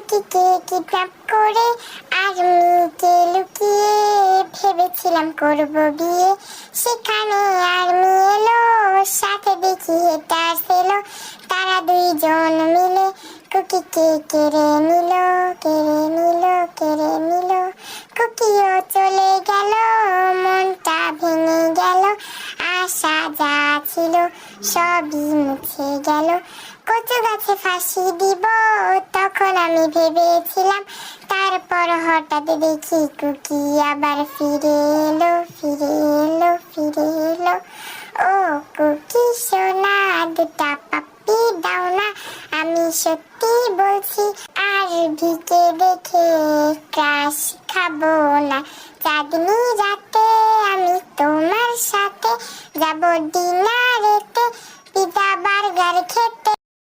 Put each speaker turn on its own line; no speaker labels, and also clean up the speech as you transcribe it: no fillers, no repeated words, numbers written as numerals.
কুকিকে kidnap করে আর্মিকে লুকিয়ে ভেবেছিলাম করব বিয়ে। সেখানে আর্মি এলো, সাথে দেখি হেটার্স এলো, তারা দুইজন মিলে কুকিকে কেড়ে নিল, কেড়ে নিল, কেড়ে নিল। কুকিও চলে গেল, মনটা ভেঙে গেল, আশা যা ছিল সবই মুছে গেল। কচু গাছে ফাঁসি দিব তখন আমি ভেবেছিলাম, তারপর হঠাৎ দেখি কুকি আবার ফিরে এলো, ফিরে এলো, ফিরে এলো। ও কুকি সোনা, দুটা পাপ্পি দাও না, আমি সত্যি বলছি আর ভিকে দেখে ক্রাশ খাবো না। চাঁদনি রাতে আমি তোমার সাথে যাব ডিনারেতে, পিজা বার্গার খেতে।